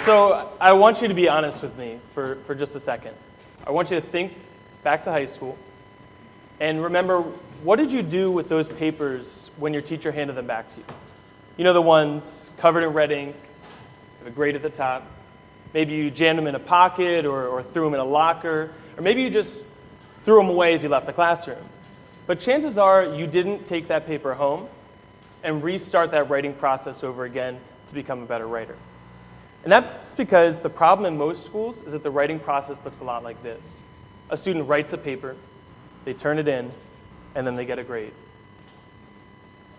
So I want you to be honest with me for just a second. I want you to think back to high school and remember, what did you do with those papers when your teacher handed them back to you? You know, the ones covered in red ink, with a grade at the top. Maybe you jammed them in a pocket or threw them in a locker, or maybe you just threw them away as you left the classroom. But chances are you didn't take that paper home and restart that writing process over again to become a better writer. And that's because the problem in most schools is that the writing process looks a lot like this. A student writes a paper, they turn it in, and then they get a grade.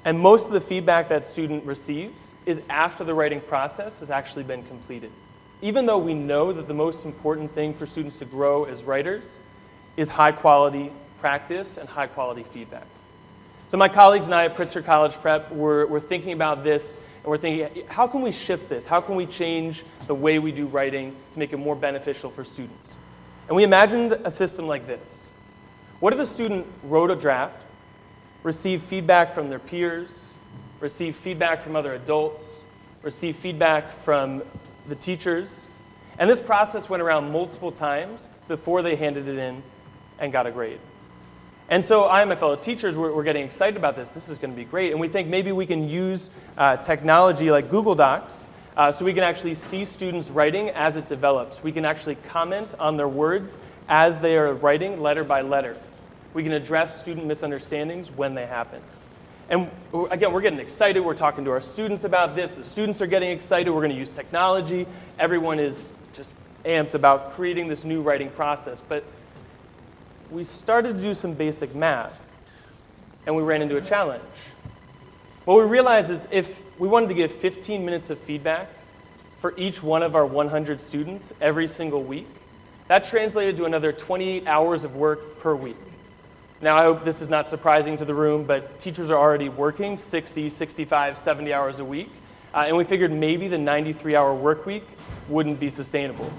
And most of the feedback that student receives is after the writing process has actually been completed. Even though we know that the most important thing for students to grow as writers is high quality practice and high quality feedback. So my colleagues and I at Pritzker College Prep were thinking about this, and we're thinking, how can we shift this? How can we change the way we do writing to make it more beneficial for students? And we imagined a system like this. What if a student wrote a draft, received feedback from their peers, received feedback from other adults, received feedback from the teachers, and this process went around multiple times before they handed it in and got a grade. And so I and my fellow teachers, we're getting excited about this. This is going to be great. And we think maybe we can use technology like Google Docs so we can actually see students writing as it develops. We can actually comment on their words as they are writing letter by letter. We can address student misunderstandings when they happen. And again, we're getting excited. We're talking to our students about this. The students are getting excited. We're going to use technology. Everyone is just amped about creating this new writing process. But we started to do some basic math, and we ran into a challenge. What we realized is if we wanted to give 15 minutes of feedback for each one of our 100 students every single week, that translated to another 28 hours of work per week. Now, I hope this is not surprising to the room, but teachers are already working 60, 65, 70 hours a week, and we figured maybe the 93-hour work week wouldn't be sustainable.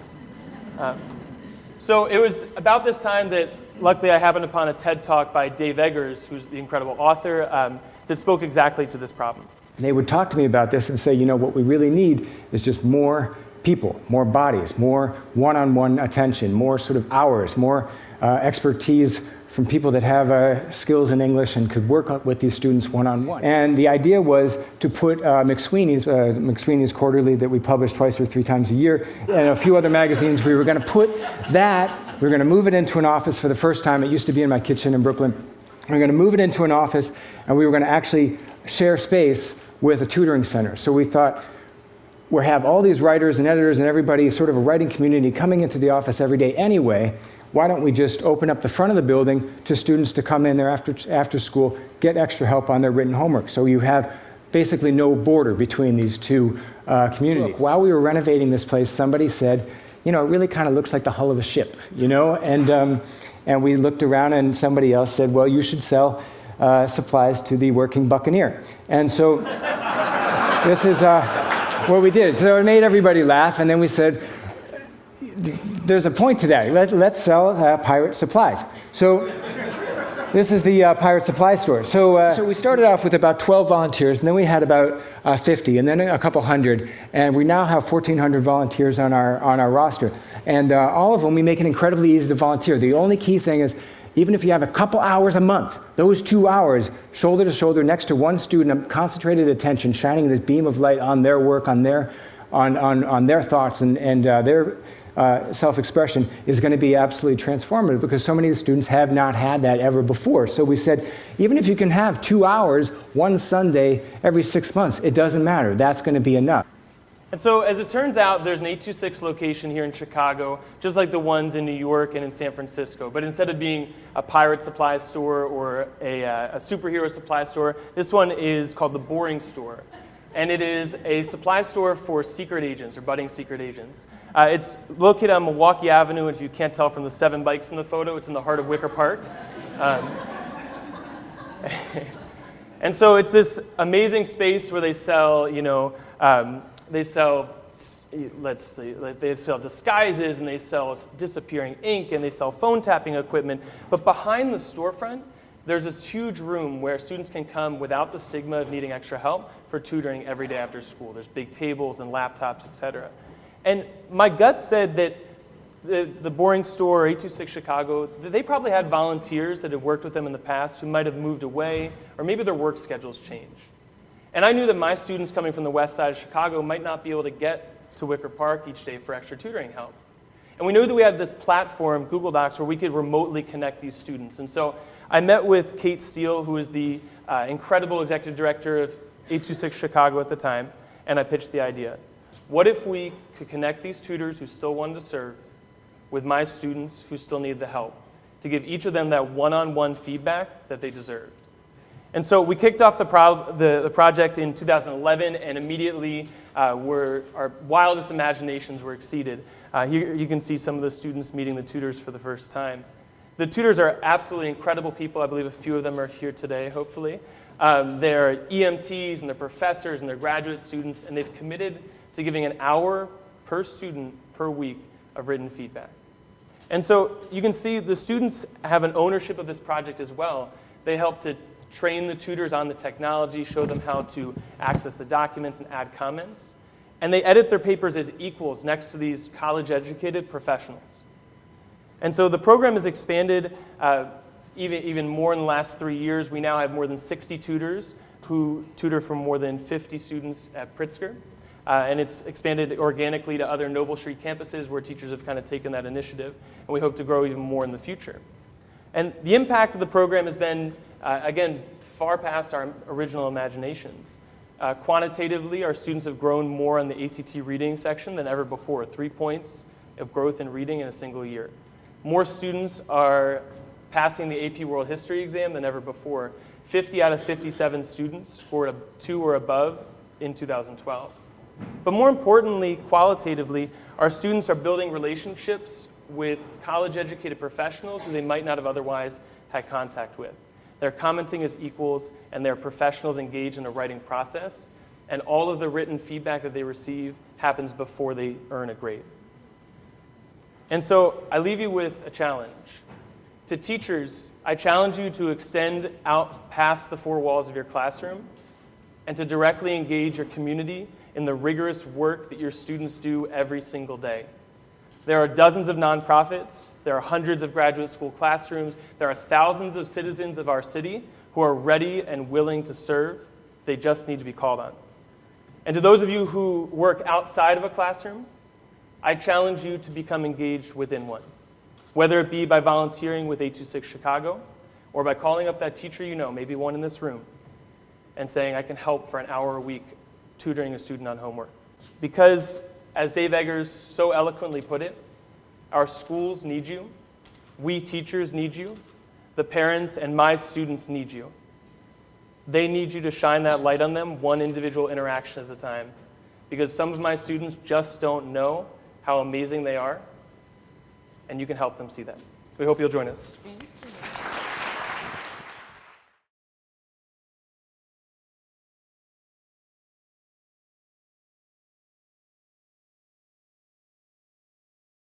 So it was about this time that, luckily, I happened upon a TED Talk by Dave Eggers, who's the incredible author, that spoke exactly to this problem. And they would talk to me about this and say, you know, what we really need is just more people, more bodies, more one-on-one attention, more sort of hours, more expertise from people that have skills in English and could work with these students one-on-one. And the idea was to put McSweeney's Quarterly that we publish twice or three times a year, and a few other magazines. We were going to put that, we were going to move it into an office for the first time. It used to be in my kitchen in Brooklyn. We were going to move it into an office, and we were going to actually share space with a tutoring center. So we thought, we'll have all these writers and editors and everybody, sort of a writing community coming into the office every day anyway. Why don't we just open up the front of the building to students to come in there after school, get extra help on their written homework. So you have basically no border between these two communities. While we were renovating this place, somebody said, you know, it really kind of looks like the hull of a ship, you know? And we looked around and somebody else said, well, you should sell supplies to the working buccaneer. And so this is what we did. So it made everybody laugh, and then we said, there's a point to that. Let's sell pirate supplies. So this is the pirate supply store. So we started off with about 12 volunteers, and then we had about 50, and then a couple hundred, and we now have 1,400 volunteers on our roster. And all of them, we make it incredibly easy to volunteer. The only key thing is, even if you have a couple hours a month, those 2 hours, shoulder to shoulder, next to one student, concentrated attention, shining this beam of light on their work, on their thoughts and their self-expression is going to be absolutely transformative, because so many of the students have not had that ever before. So we said, even if you can have 2 hours one Sunday every 6 months, it doesn't matter. That's going to be enough. And so as it turns out, there's an 826 location here in Chicago, just like the ones in New York and in San Francisco. But instead of being a pirate supply store or a superhero supply store, this one is called the Boring Store. And it is a supply store for secret agents or budding secret agents. It's located on Milwaukee Avenue, and if you can't tell from the 7 bikes in the photo, it's in the heart of Wicker Park. And so it's this amazing space where they sell, you know, they sell disguises, and they sell disappearing ink, and they sell phone tapping equipment. But behind the storefront, there's this huge room where students can come without the stigma of needing extra help for tutoring every day after school. There's big tables and laptops, etc. And my gut said that the Boring Store or 826 Chicago, they probably had volunteers that had worked with them in the past who might have moved away, or maybe their work schedules changed. And I knew that my students coming from the west side of Chicago might not be able to get to Wicker Park each day for extra tutoring help. And we knew that we had this platform, Google Docs, where we could remotely connect these students. And so I met with Kate Steele, who is the incredible executive director of 826 Chicago at the time, and I pitched the idea. What if we could connect these tutors who still wanted to serve with my students who still need the help, to give each of them that one-on-one feedback that they deserved? And so we kicked off the project in 2011, and immediately our wildest imaginations were exceeded. Here you can see some of the students meeting the tutors for the first time. The tutors are absolutely incredible people. I believe a few of them are here today, hopefully. They're EMTs, and they're professors, and they're graduate students, and they've committed to giving an hour per student per week of written feedback. And so you can see the students have an ownership of this project as well. They help to train the tutors on the technology, show them how to access the documents and add comments. And they edit their papers as equals next to these college-educated professionals. And so the program has expanded even more in the last 3 years. We now have more than 60 tutors who tutor for more than 50 students at Pritzker. And it's expanded organically to other Noble Street campuses where teachers have kind of taken that initiative. And we hope to grow even more in the future. And the impact of the program has been, again, far past our original imaginations. Quantitatively, our students have grown more in the ACT reading section than ever before, 3 points of growth in reading in a single year. More students are passing the AP World History exam than ever before. 50 out of 57 students scored a 2 or above in 2012. But more importantly, qualitatively, our students are building relationships with college-educated professionals who they might not have otherwise had contact with. They're commenting as equals, and they're professionals engaged in a writing process, and all of the written feedback that they receive happens before they earn a grade. And so I leave you with a challenge. To teachers, I challenge you to extend out past the 4 walls of your classroom and to directly engage your community in the rigorous work that your students do every single day. There are dozens of nonprofits, there are hundreds of graduate school classrooms, there are thousands of citizens of our city who are ready and willing to serve. They just need to be called on. And to those of you who work outside of a classroom, I challenge you to become engaged within one, whether it be by volunteering with 826 Chicago or by calling up that teacher you know, maybe one in this room, and saying, I can help for an hour a week tutoring a student on homework. Because, as Dave Eggers so eloquently put it, our schools need you, we teachers need you, the parents and my students need you. They need you to shine that light on them, one individual interaction at a time. Because some of my students just don't know how amazing they are, and you can help them see that. We hope you'll join us. Thank you.